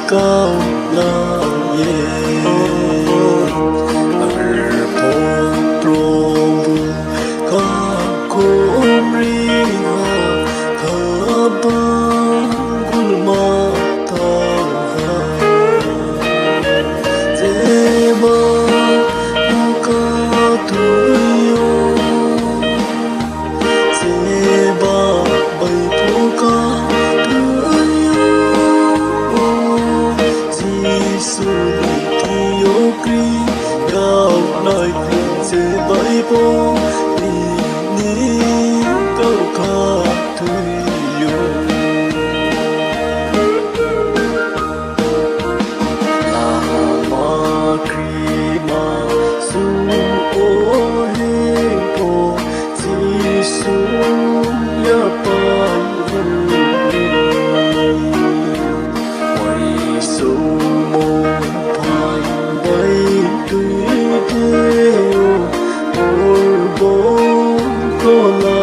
Kau lang Arpong Kako Mriha Kabang Gulmata Zeba Mukatuyo Zeba Baipuka Nói khuyên sẽ bãi bó Ni câu khá thuy dùng La ma kri ma su ô hê po Chi su ya pan vân Hoài su môn phai bay tươi Hãy subscribe cho kênh Ghiền Mì Gõ Để không bỏ lỡ